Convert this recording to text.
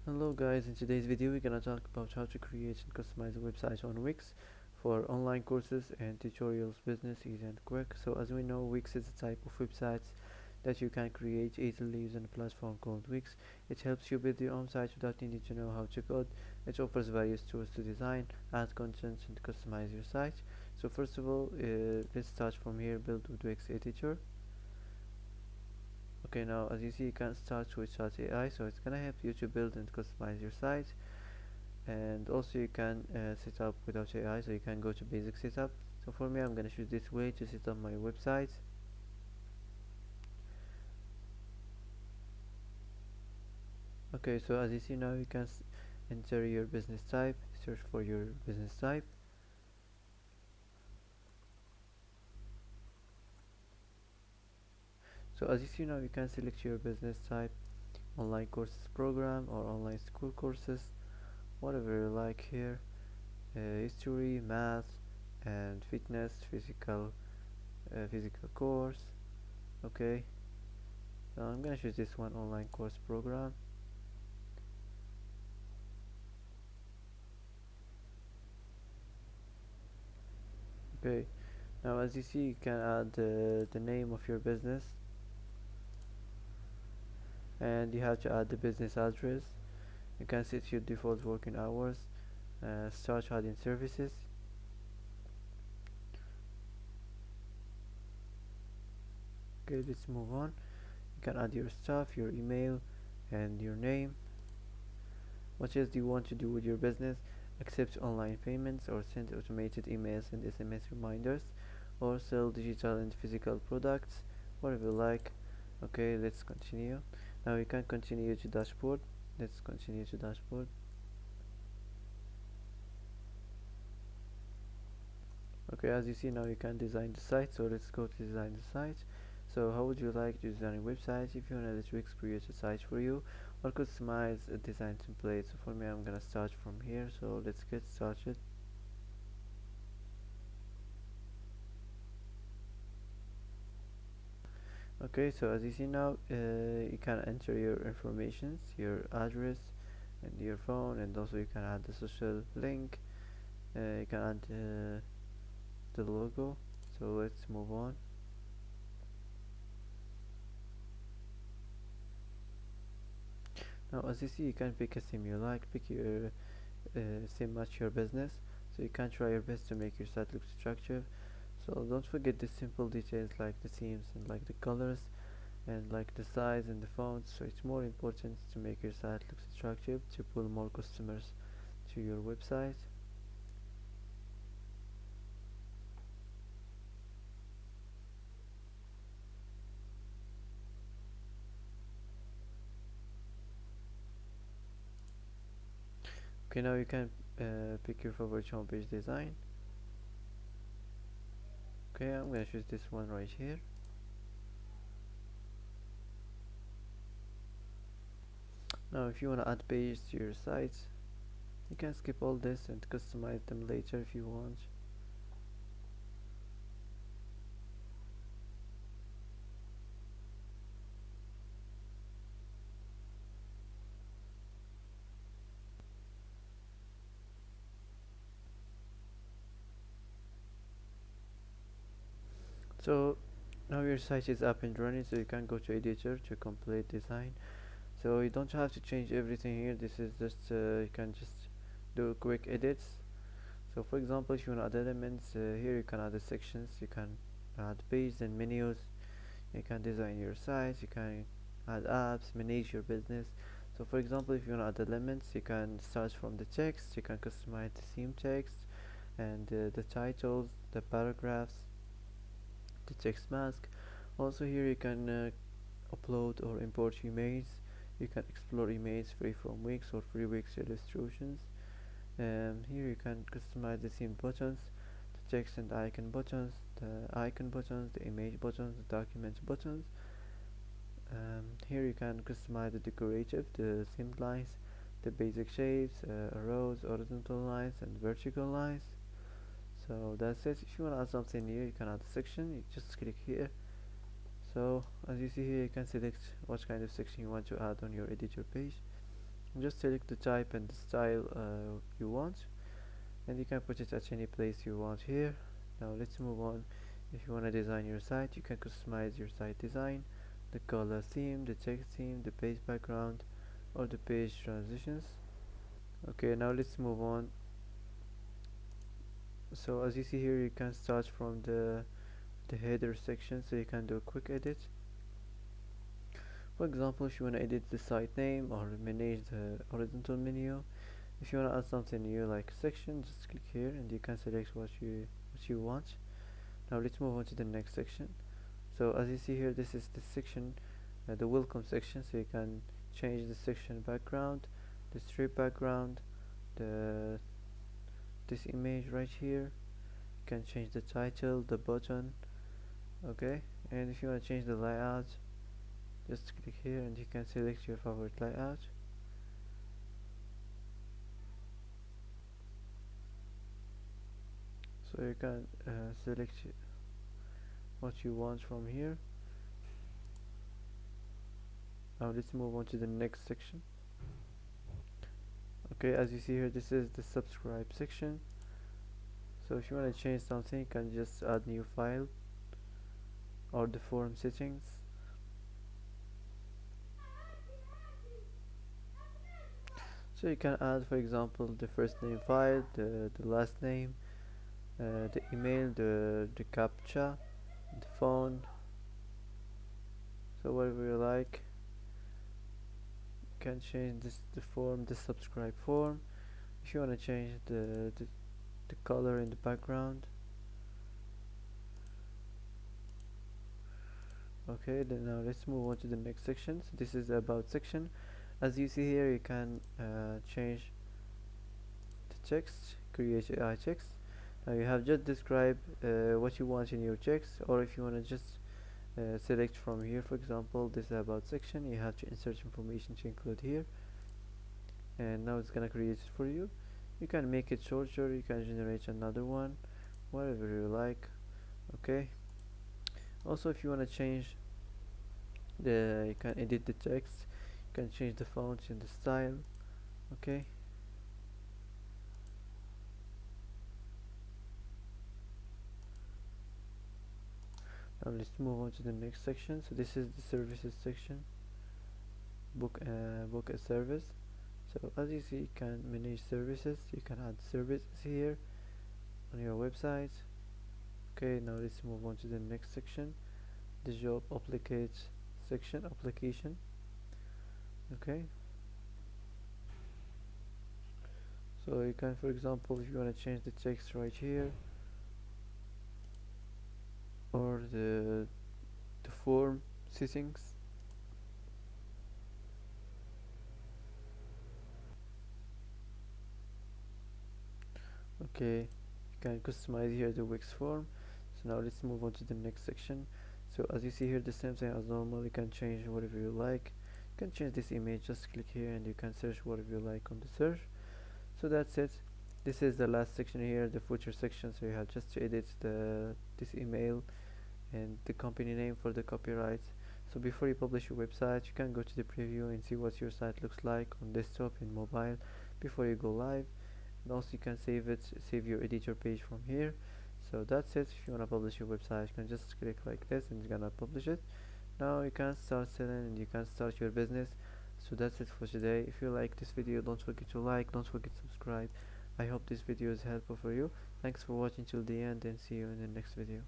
Hello guys, in today's video we're gonna talk about how to create and customize a website on Wix for online courses and tutorials, business easy and quick. So as we know, Wix is a type of websites that you can create easily using a platform called Wix. It helps you build your own site without needing to know how to code. It offers various tools to design, add content and customize your site. So first of all, let's start from here, build with Wix editor. Okay, now as you see you can start with Chat.ai, so it's gonna help you to build and customize your site. And also you can set up without AI, so you can go to basic setup. So for me I'm gonna choose this way to set up my website. Okay, so as you see now you can enter your business type, search for your business type. So as you see now you can select your business type, online courses program or online school courses, whatever you like here. History, math and fitness, physical course. Okay, so I'm gonna choose this one, online course program. Okay, now as you see you can add the name of your business, and you have to add the business address. You can set your default working hours, start adding services. Okay, let's move on. You can add your stuff, your email and your name. What else do you want to do with your business? Accept online payments or send automated emails and SMS reminders, or sell digital and physical products, whatever you like. Okay, let's continue. Now you can continue to dashboard. Let's continue to dashboard. Okay, as you see now you can design the site, so let's go to design the site. So how would you like to design a website? If you want to let Wix create a site for you or customize a design template. So for me I'm gonna start from here, so let's get started. Okay, so as you see now you can enter your informations, your address and your phone, and also you can add the social link. You can add the logo. So let's move on. Now as you see you can pick a theme you like, pick your theme match your business, so you can try your best to make your site look attractive. So don't forget the simple details like the themes and like the colors and like the size and the fonts. So it's more important to make your site look attractive to pull more customers to your website. Okay, now you can pick your favorite homepage design. Okay, I'm gonna choose this one right here. Now if you want to add pages to your site, you can skip all this and customize them later if you want. So now your site is up and running, so you can go to editor to complete design. So you don't have to change everything here. This is just you can just do quick edits. So for example, if you want to add elements, here you can add the sections, you can add pages and menus, you can design your site, you can add apps, manage your business. So for example, if you want to add elements, you can start from the text, you can customize the theme text and the titles, the paragraphs, the text mask. Also here you can upload or import images. You can explore images free from Wix or free Wix illustrations. Here you can customize the theme buttons, the text and icon buttons, the image buttons, the document buttons. Here you can customize the decorative, the themed lines, the basic shapes, arrows, horizontal lines and vertical lines. So that's it. If you want to add something new, you can add a section. You just click here. So as you see here, you can select what kind of section you want to add on your editor page. Just select the type and the style you want, and you can put it at any place you want here. Now let's move on. If you want to design your site, you can customize your site design, the color theme, the text theme, the page background, or the page transitions. Okay, now let's move on. So as you see here, you can start from the header section, so you can do a quick edit. For example, if you want to edit the site name or manage the horizontal menu, if you want to add something new like section, just click here and you can select what you want. Now let's move on to the next section. So as you see here, this is the section, the welcome section, so you can change the section background, the strip background, the this image right here. You can change the title, the button, okay. And if you want to change the layout, just click here and you can select your favorite layout. So you can select what you want from here. Now let's move on to the next section. Okay, as you see here, this is the subscribe section. So if you want to change something, you can just add new file, or the form settings. So you can add, for example, the first name file, the last name, the email, the captcha, the phone, so whatever you like. You can change the form, the subscribe form. If you want to change the color in the background. Okay, then now let's move on to the next section. So this is the about section. As you see here, you can change the text, create AI text. Now you have just described what you want in your text, or if you want to just select from here. For example, this is about section, you have to insert information to include here, and now it's gonna create it for you. You can make it shorter, you can generate another one, whatever you like. Okay, also if you want to change you can edit the text, you can change the font and the style. Okay, now let's move on to the next section. So this is the services section, book a service. So as you see, you can manage services, you can add services here on your website. Okay, now let's move on to the next section, the job applicate section, application. Okay, so you can, for example, if you want to change the text right here, or the form settings. Okay, you can customize here the Wix form. So now let's move on to the next section. So as you see here, the same thing as normal, you can change whatever you like. You can change this image, just click here and you can search whatever you like on the search. So that's it. This is the last section here, the footer section. So you have just to edit this email and the company name for the copyright. So before you publish your website, you can go to the preview and see what your site looks like on desktop and mobile before you go live. And also you can save your editor page from here. So that's it. If you want to publish your website, you can just click like this and it's gonna publish it. Now you can start selling and you can start your business. So that's it for today. If you like this video, don't forget to like, don't forget to subscribe. I hope this video is helpful for you. Thanks for watching till the end and see you in the next video.